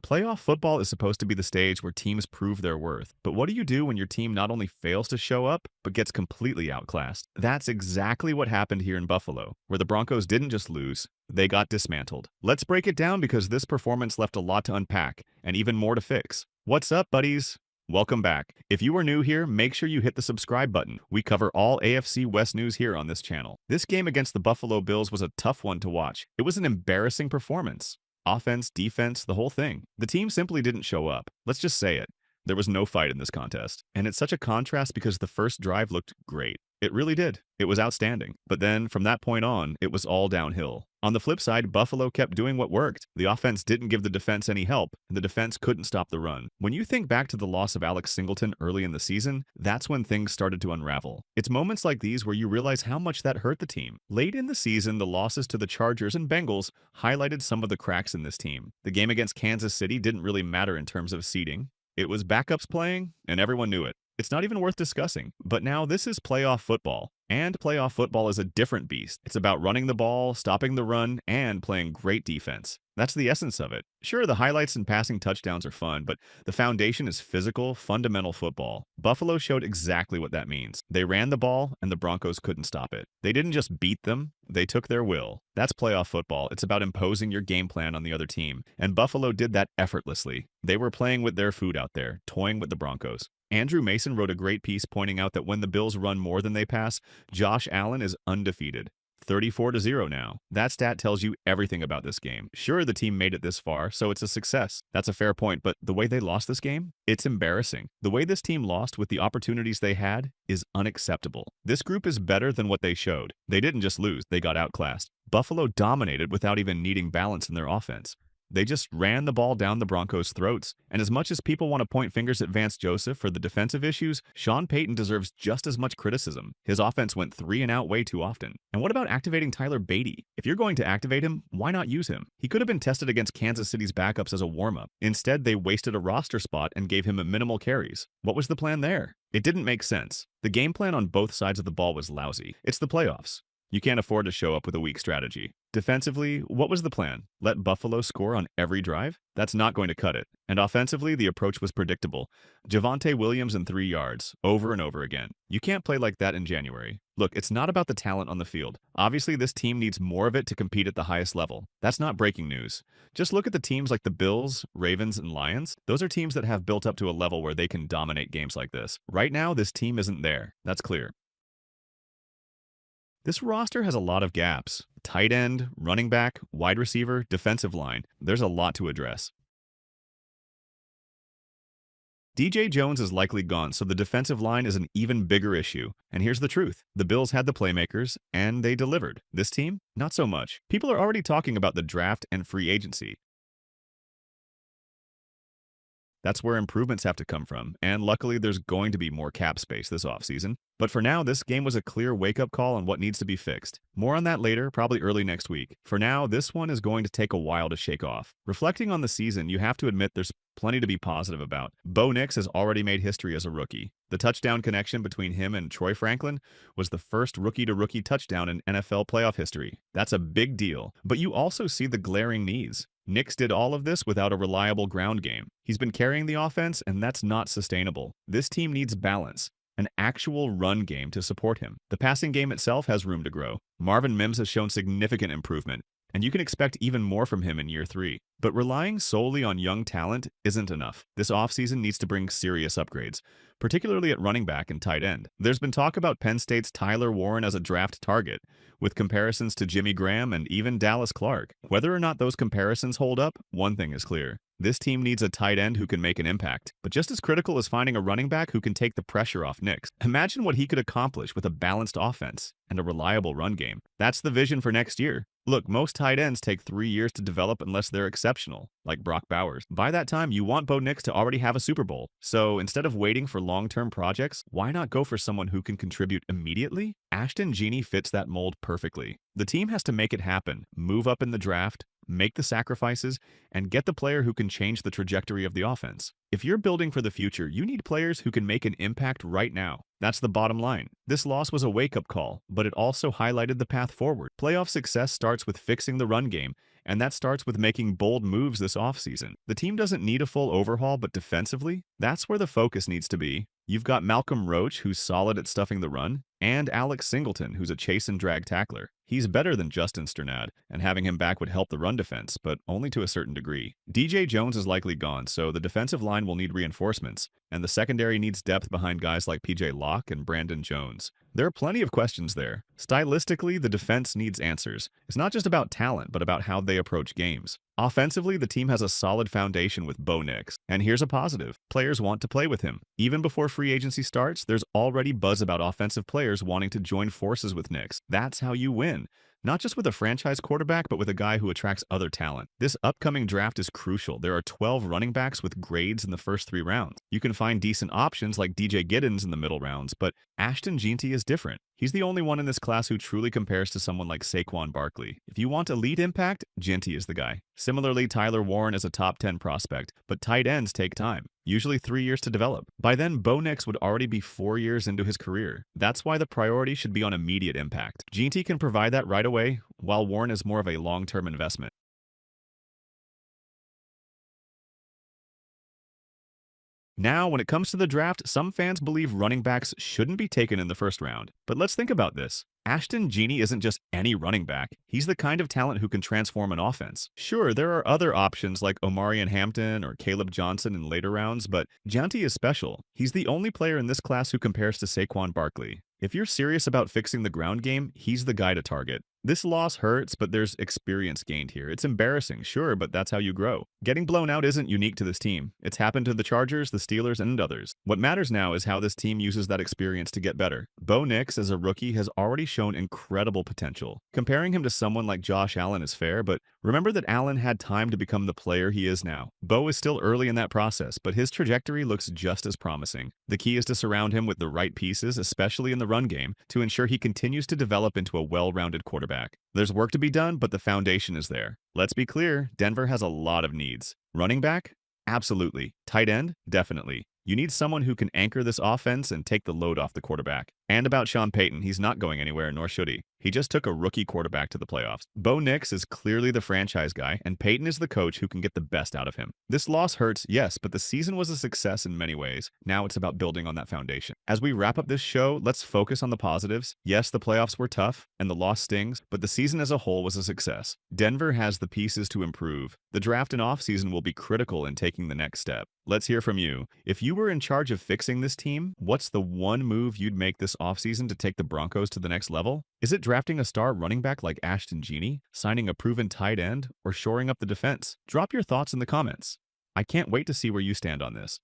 Playoff football is supposed to be the stage where teams prove their worth. But what do you do when your team not only fails to show up, but gets completely outclassed? That's exactly what happened here in Buffalo, where the Broncos didn't just lose, they got dismantled. Let's break it down because this performance left a lot to unpack and even more to fix. What's up, buddies? Welcome back. If you are new here, make sure you hit the subscribe button. We cover all AFC West news here on this channel. This game against the Buffalo Bills was a tough one to watch. It was an embarrassing performance. Offense, defense, the whole thing. The team simply didn't show up. Let's just say it. There was no fight in this contest. And it's such a contrast because the first drive looked great. It really did. It was outstanding. But then, from that point on, it was all downhill. On the flip side, Buffalo kept doing what worked. The offense didn't give the defense any help, and the defense couldn't stop the run. When you think back to the loss of Alex Singleton early in the season, that's when things started to unravel. It's moments like these where you realize how much that hurt the team. Late in the season, the losses to the Chargers and Bengals highlighted some of the cracks in this team. The game against Kansas City didn't really matter in terms of seeding. It was backups playing, and everyone knew it. It's not even worth discussing. But now this is playoff football. And playoff football is a different beast. It's about running the ball, stopping the run, and playing great defense. That's the essence of it. Sure, the highlights and passing touchdowns are fun, but the foundation is physical, fundamental football. Buffalo showed exactly what that means. They ran the ball, and the Broncos couldn't stop it. They didn't just beat them, they took their will. That's playoff football. It's about imposing your game plan on the other team. And Buffalo did that effortlessly. They were playing with their food out there, toying with the Broncos. Andrew Mason wrote a great piece pointing out that when the Bills run more than they pass, Josh Allen is undefeated. 34-0 now. That stat tells you everything about this game. Sure, the team made it this far, so it's a success. That's a fair point, but the way they lost this game, it's embarrassing. The way this team lost with the opportunities they had is unacceptable. This group is better than what they showed. They didn't just lose, they got outclassed. Buffalo dominated without even needing balance in their offense. They just ran the ball down the Broncos' throats. And as much as people want to point fingers at Vance Joseph for the defensive issues, Sean Payton deserves just as much criticism. His offense went 3 and out way too often. And what about activating Tyler Beatty? If you're going to activate him, why not use him? He could have been tested against Kansas City's backups as a warm-up. Instead, they wasted a roster spot and gave him a minimal carries. What was the plan there? It didn't make sense. The game plan on both sides of the ball was lousy. It's the playoffs. You can't afford to show up with a weak strategy. Defensively, what was the plan? Let Buffalo score on every drive? That's not going to cut it. And offensively, the approach was predictable. Javonte Williams in 3 yards, over and over again. You can't play like that in January. Look, it's not about the talent on the field. Obviously, this team needs more of it to compete at the highest level. That's not breaking news. Just look at the teams like the Bills, Ravens, and Lions. Those are teams that have built up to a level where they can dominate games like this. Right now, this team isn't there. That's clear. This roster has a lot of gaps. Tight end, running back, wide receiver, defensive line. There's a lot to address. DJ Jones is likely gone, so the defensive line is an even bigger issue. And here's the truth. The Bills had the playmakers, and they delivered. This team? Not so much. People are already talking about the draft and free agency. That's where improvements have to come from, and luckily there's going to be more cap space this offseason. But for now, this game was a clear wake-up call on what needs to be fixed. More on that later, probably early next week. For now, this one is going to take a while to shake off. Reflecting on the season, you have to admit there's plenty to be positive about. Bo Nix has already made history as a rookie. The touchdown connection between him and Troy Franklin was the first rookie-to-rookie touchdown in NFL playoff history. That's a big deal. But you also see the glaring needs. Nix did all of this without a reliable ground game. He's been carrying the offense, and that's not sustainable. This team needs balance, an actual run game to support him. The passing game itself has room to grow. Marvin Mims has shown significant improvement, and you can expect even more from him in year 3. But relying solely on young talent isn't enough. This offseason needs to bring serious upgrades, particularly at running back and tight end. There's been talk about Penn State's Tyler Warren as a draft target, with comparisons to Jimmy Graham and even Dallas Clark. Whether or not those comparisons hold up, one thing is clear. This team needs a tight end who can make an impact. But just as critical as finding a running back who can take the pressure off Nix. Imagine what he could accomplish with a balanced offense and a reliable run game. That's the vision for next year. Look, most tight ends take 3 years to develop unless they're exceptional, like Brock Bowers. By that time, you want Bo Nix to already have a Super Bowl. So instead of waiting for long-term projects, why not go for someone who can contribute immediately? Ashton Jeanty fits that mold perfectly. The team has to make it happen, move up in the draft, make the sacrifices, and get the player who can change the trajectory of the offense. If you're building for the future, you need players who can make an impact right now. That's the bottom line. This loss was a wake-up call, but it also highlighted the path forward. Playoff success starts with fixing the run game and that starts with making bold moves this offseason. The team doesn't need a full overhaul, but defensively, that's where the focus needs to be. You've got Malcolm Roach, who's solid at stuffing the run, and Alex Singleton, who's a chase and drag tackler. He's better than Justin Sternad, and having him back would help the run defense, but only to a certain degree. DJ Jones is likely gone, so the defensive line will need reinforcements, and the secondary needs depth behind guys like PJ Locke and Brandon Jones. There are plenty of questions there. Stylistically, the defense needs answers. It's not just about talent, but about how they approach games. Offensively, the team has a solid foundation with Bo Nix, and here's a positive. Players want to play with him. Even before free agency starts, there's already buzz about offensive players wanting to join forces with Nix. That's how you win. Not just with a franchise quarterback, but with a guy who attracts other talent. This upcoming draft is crucial. There are 12 running backs with grades in the first 3 rounds. You can find decent options like DJ Giddens in the middle rounds, but Ashton Jeanty is different. He's the only one in this class who truly compares to someone like Saquon Barkley. If you want elite impact, Jeanty is the guy. Similarly, Tyler Warren is a top 10 prospect, but tight ends take time, usually 3 years to develop. By then, Bo Nix would already be 4 years into his career. That's why the priority should be on immediate impact. Jeanty can provide that right away, while Warren is more of a long-term investment. Now, when it comes to the draft, some fans believe running backs shouldn't be taken in the first round. But let's think about this. Ashton Jeanty isn't just any running back. He's the kind of talent who can transform an offense. Sure, there are other options like Omarion Hampton or Caleb Johnson in later rounds, but Jeanty is special. He's the only player in this class who compares to Saquon Barkley. If you're serious about fixing the ground game, he's the guy to target. This loss hurts, but there's experience gained here. It's embarrassing, sure, but that's how you grow. Getting blown out isn't unique to this team. It's happened to the Chargers, the Steelers, and others. What matters now is how this team uses that experience to get better. Bo Nix, as a rookie, has already shown incredible potential. Comparing him to someone like Josh Allen is fair, but remember that Allen had time to become the player he is now. Bo is still early in that process, but his trajectory looks just as promising. The key is to surround him with the right pieces, especially in the run game, to ensure he continues to develop into a well-rounded quarterback. There's work to be done, but the foundation is there. Let's be clear, Denver has a lot of needs. Running back? Absolutely. Tight end? Definitely. You need someone who can anchor this offense and take the load off the quarterback. And about Sean Payton, he's not going anywhere, nor should he. He just took a rookie quarterback to the playoffs. Bo Nix is clearly the franchise guy, and Payton is the coach who can get the best out of him. This loss hurts, yes, but the season was a success in many ways. Now it's about building on that foundation. As we wrap up this show, let's focus on the positives. Yes, the playoffs were tough, and the loss stings, but the season as a whole was a success. Denver has the pieces to improve. The draft and offseason will be critical in taking the next step. Let's hear from you. If you were in charge of fixing this team, what's the one move you'd make this offseason to take the Broncos to the next level? Is it drafting a star running back like Ashton Jeanty, signing a proven tight end, or shoring up the defense? Drop your thoughts in the comments. I can't wait to see where you stand on this.